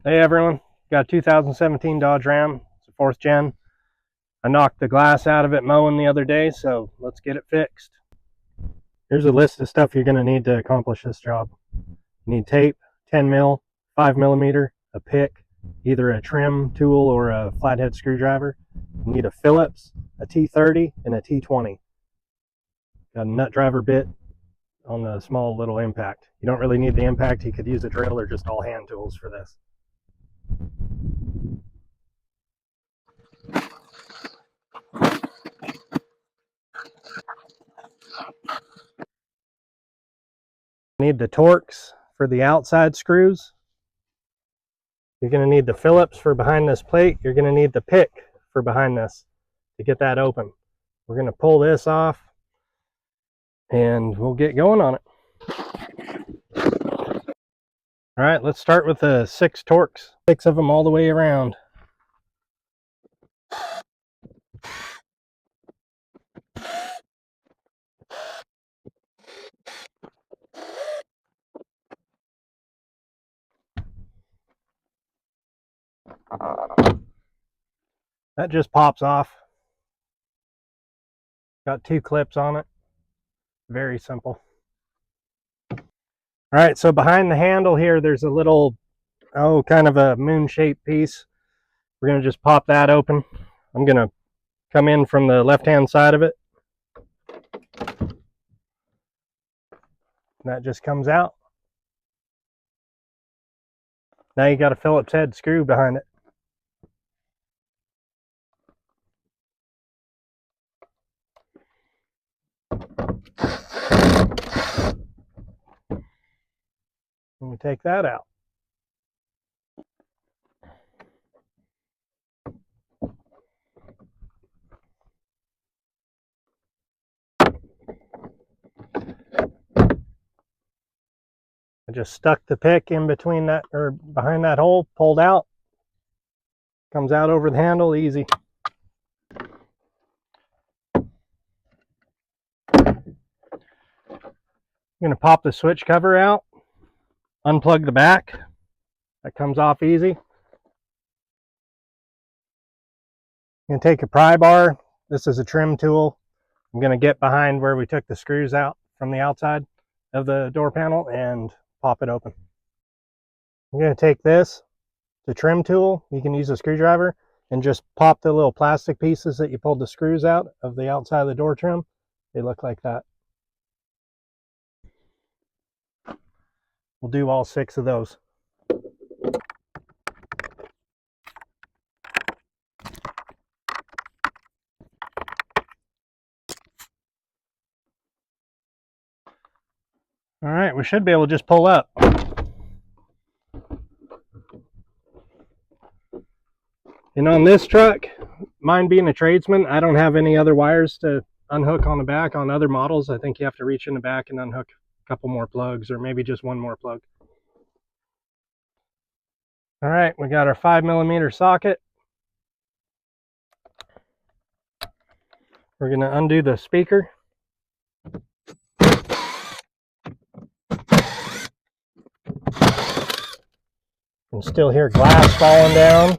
Hey everyone, got a 2017 Dodge Ram. It's a 4th gen. I knocked the glass out of it mowing the other day, so let's get it fixed. Here's a list of stuff you're going to need to accomplish this job. You need tape, 10 mil, 5 millimeter, a pick, either a trim tool or a flathead screwdriver. You need a Phillips, a T30, and a T20. Got a nut driver bit on the small little impact. You don't really need the impact. You could use a drill or just all hand tools for this. Need the Torx for the outside screws. You're going to need the Phillips for behind this plate. You're going to need the pick for behind this to get that open. We're going to pull this off and we'll get going on it. All right, let's start with the 6 Torx, 6 of them all the way around. That just pops off. Got 2 clips on it. Very simple. All right, so behind the handle here, there's a little, kind of a moon-shaped piece. We're going to just pop that open. I'm going to come in from the left-hand side of it. And that just comes out. Now you got a Phillips head screw behind it. And we take that out. I just stuck the pick in between that, or behind that hole, pulled out. Comes out over the handle, easy. I'm going to pop the switch cover out, unplug the back. That comes off easy. I'm going to take a pry bar. This is a trim tool. I'm going to get behind where we took the screws out from the outside of the door panel and pop it open. I'm going to take this, the trim tool. You can use a screwdriver and just pop the little plastic pieces that you pulled the screws out of the outside of the door trim. They look like that. We'll do all 6 of those. All right, we should be able to just pull up. And on this truck, mine being a tradesman, I don't have any other wires to unhook on the back. On other models, I think you have to reach in the back and unhook a couple more plugs, or maybe just one more plug. All right, we got our 5 millimeter socket. We're going to undo the speaker. You can still hear glass falling down.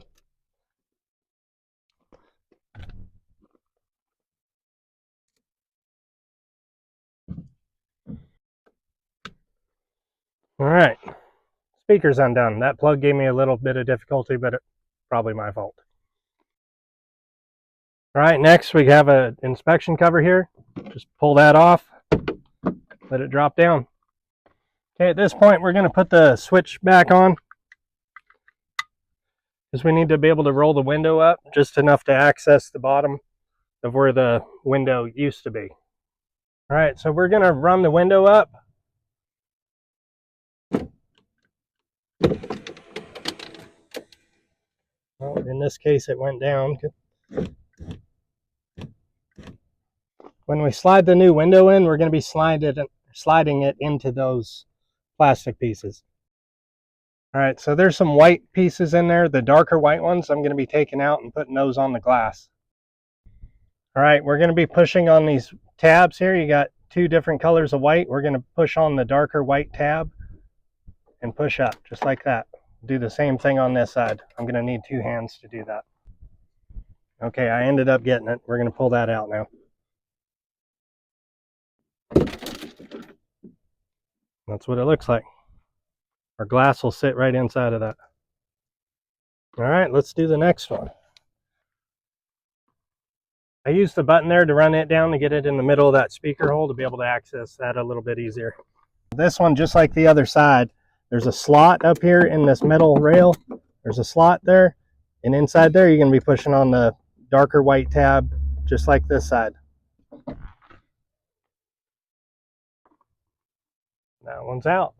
All right, speaker's undone. That plug gave me a little bit of difficulty, but it's probably my fault. All right, next we have an inspection cover here. Just pull that off, let it drop down. Okay, at this point we're going to put the switch back on, because we need to be able to roll the window up just enough to access the bottom of where the window used to be. All right, so we're going to run the window up. Well, in this case it went down. When we slide the new window in, we're going to be sliding it into those plastic pieces. All right, so there's some white pieces in there. The darker white ones I'm going to be taking out and putting those on the glass. All right, we're going to be pushing on these tabs here. You got 2 different colors of white. We're going to push on the darker white tab and push up just like that. Do the same thing on this side. I'm going to need 2 hands to do that. Okay, I ended up getting it. We're going to pull that out now. That's what it looks like. Our glass will sit right inside of that. All right, let's do the next one. I used the button there to run it down to get it in the middle of that speaker hole to be able to access that a little bit easier. This one, just like the other side, there's a slot up here in this metal rail. There's a slot there, and inside there you're going to be pushing on the darker white tab, just like this side. That one's out.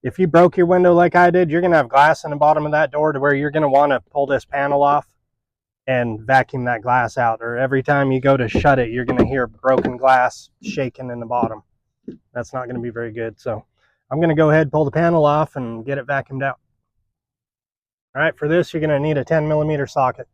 If you broke your window like I did, you're going to have glass in the bottom of that door to where you're going to want to pull this panel off and vacuum that glass out. Or every time you go to shut it, you're going to hear broken glass shaking in the bottom. That's not going to be very good. So I'm going to go ahead and pull the panel off and get it vacuumed out. All right, for this, you're going to need a 10mm socket.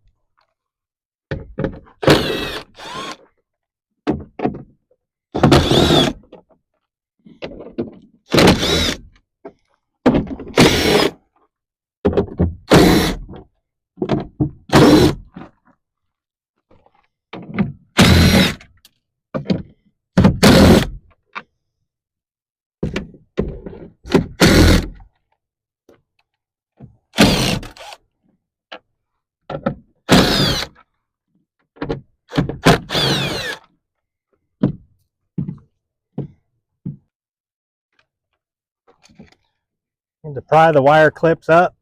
Need to pry the wire clips up.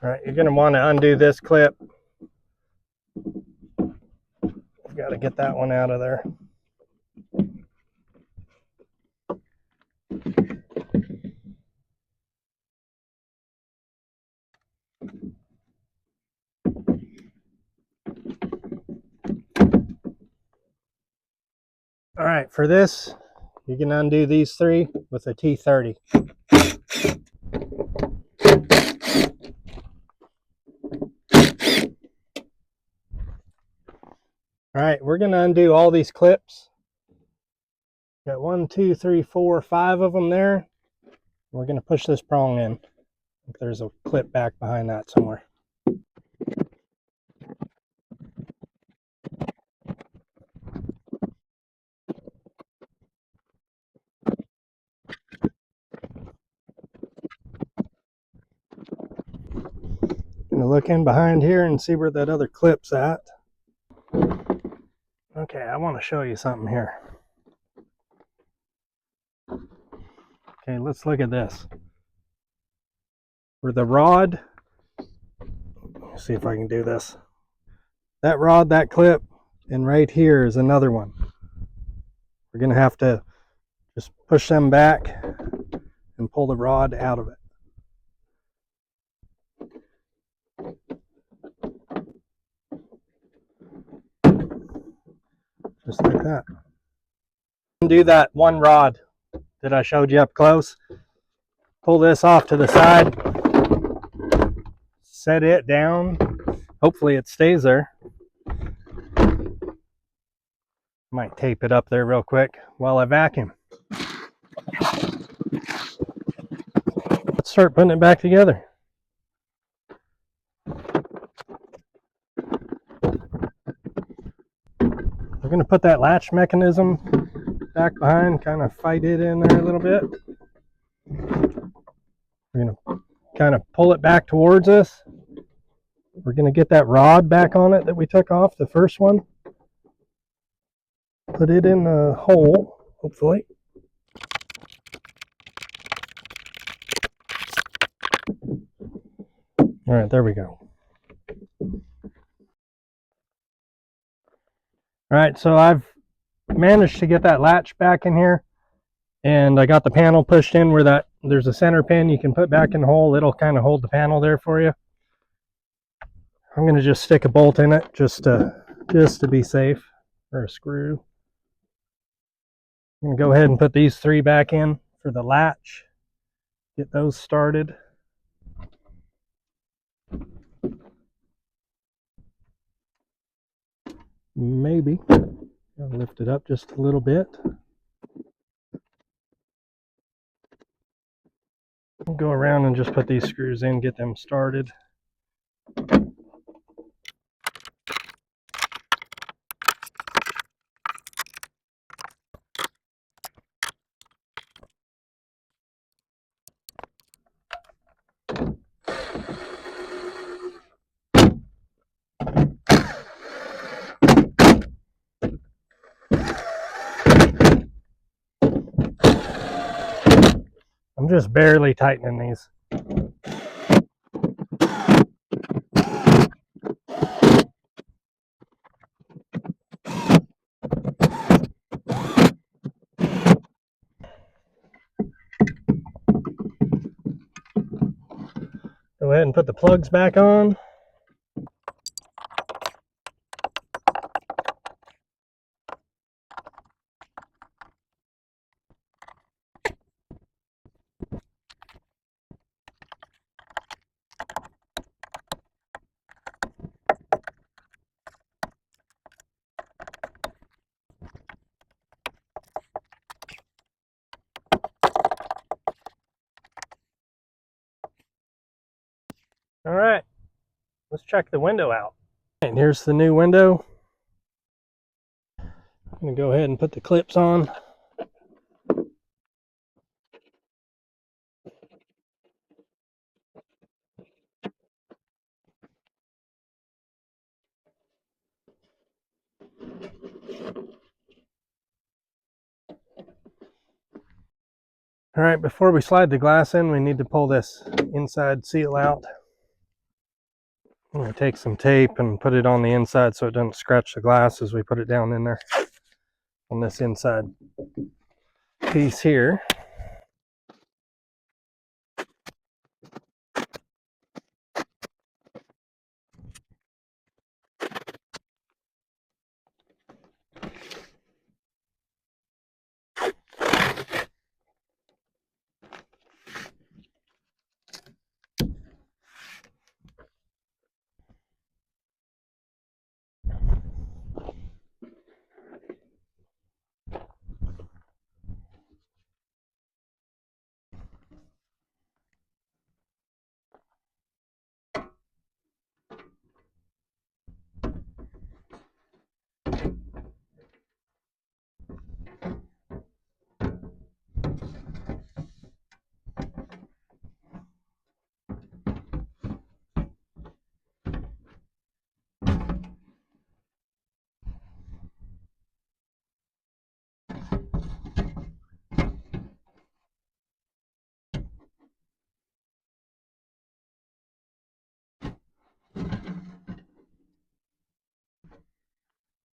All right, you're going to want to undo this clip. You've got to get that one out of there. All right, for this, you can undo these 3 with a T30. All right, we're going to undo all these clips. Got 1, 2, 3, 4, 5 of them there. We're going to push this prong in. If there's a clip back behind that somewhere. Going to look in behind here and see where that other clip's at. Okay, I want to show you something here. Okay, let's look at this. For the rod, let's see if I can do this. That rod, that clip, and right here is another one. We're going to have to just push them back and pull the rod out of it. Just like that. Do that one rod that I showed you up close. Pull this off to the side. Set it down. Hopefully it stays there. Might tape it up there real quick while I vacuum. Let's start putting it back together. We're going to put that latch mechanism back behind, kind of fight it in there a little bit. We're going to kind of pull it back towards us. We're going to get that rod back on it that we took off, the first one. Put it in the hole, hopefully. All right, there we go. All right, so I've managed to get that latch back in here, and I got the panel pushed in where there's a center pin you can put back in the hole. It'll kind of hold the panel there for you. I'm going to just stick a bolt in it just to be safe, or a screw. I'm going to go ahead and put these 3 back in for the latch. Get those started. Maybe. I'll lift it up just a little bit. We'll go around and just put these screws in, get them started. I'm just barely tightening these. Go ahead and put the plugs back on. All right, let's check the window out. And here's the new window. I'm gonna go ahead and put the clips on. All right, before we slide the glass in, we need to pull this inside seal out. I'm gonna take some tape and put it on the inside so it doesn't scratch the glass as we put it down in there on this inside piece here.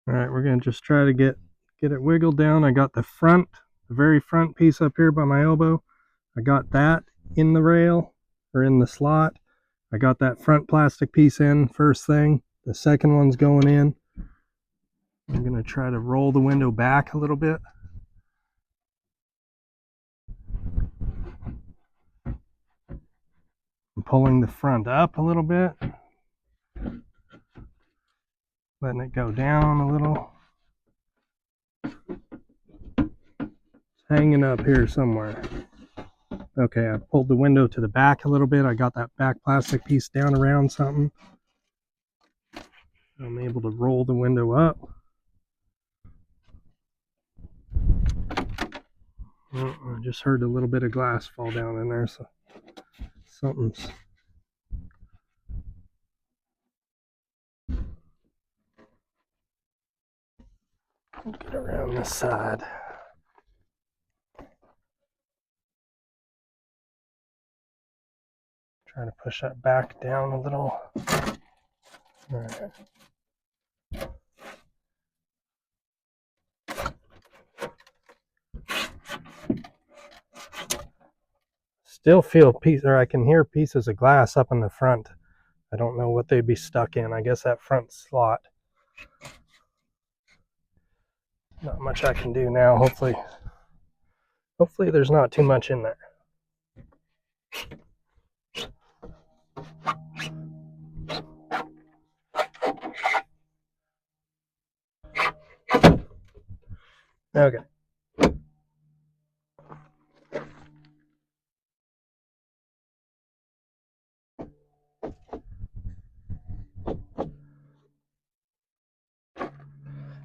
All right, we're gonna just try to get it wiggled down. I got the very front piece up here by my elbow. I got that in the rail or in the slot. I got that front plastic piece in first thing. The second one's going in. I'm gonna try to roll the window back a little bit. I'm pulling the front up a little bit. Letting it go down a little. It's hanging up here somewhere. Okay, I pulled the window to the back a little bit. I got that back plastic piece down around something. I'm able to roll the window up. Oh, I just heard a little bit of glass fall down in there, so something's... Get around this side. Try to push that back down a little. All right. Still feel I can hear pieces of glass up in the front. I don't know what they'd be stuck in. I guess that front slot. Not much I can do now. Hopefully there's not too much in there. Okay.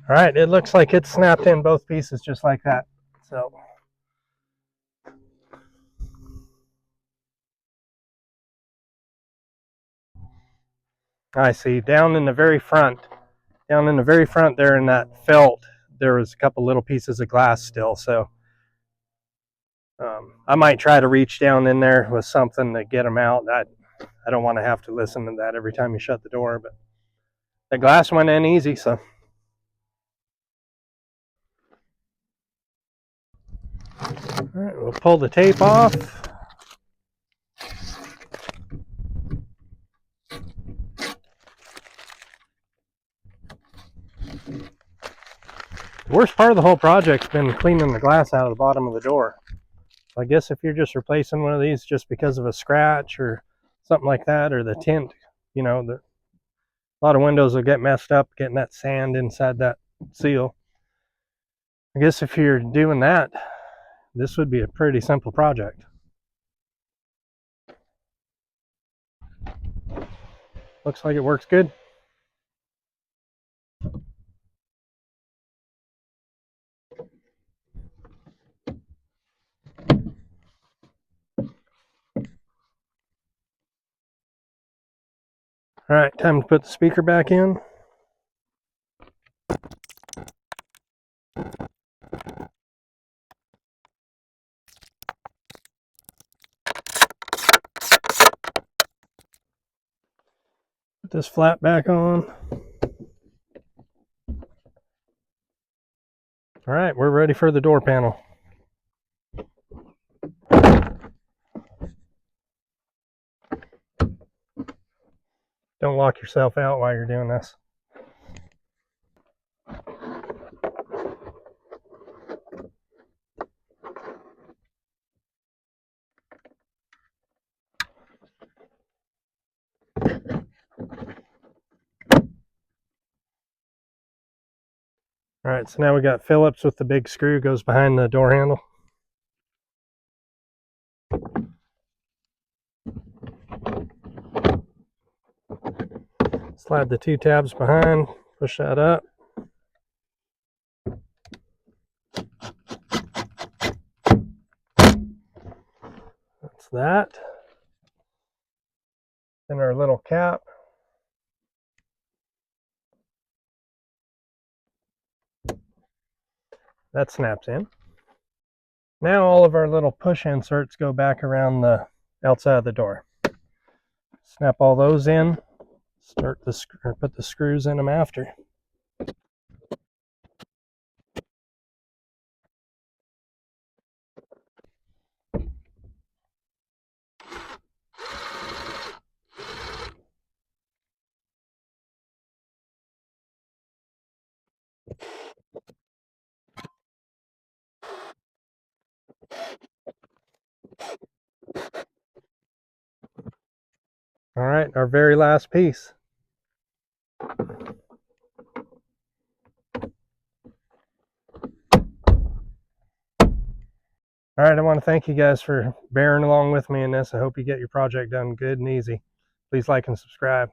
All right, it looks like it's snapped in both pieces just like that. So I see down in the very front there in that felt, there was a couple little pieces of glass still. So I might try to reach down in there with something to get them out. I don't want to have to listen to that every time you shut the door, but the glass went in easy, so. All right, we'll pull the tape off. The worst part of the whole project's been cleaning the glass out of the bottom of the door. I guess if you're just replacing one of these just because of a scratch or something like that, or the tint, you know, a lot of windows will get messed up getting that sand inside that seal. I guess if you're doing that, this would be a pretty simple project. Looks like it works good. All right, time to put the speaker back in. Put this flat back on. All right, we're ready for the door panel. Don't lock yourself out while you're doing this. All right, so now we got Phillips with the big screw, goes behind the door handle. Slide the two tabs behind, push that up. That's that. Then our little cap. That snaps in. Now all of our little push inserts go back around the outside of the door. Snap all those in. Put the screws in them after. All right, our very last piece. All right, I want to thank you guys for bearing along with me in this. I hope you get your project done good and easy. Please like and subscribe.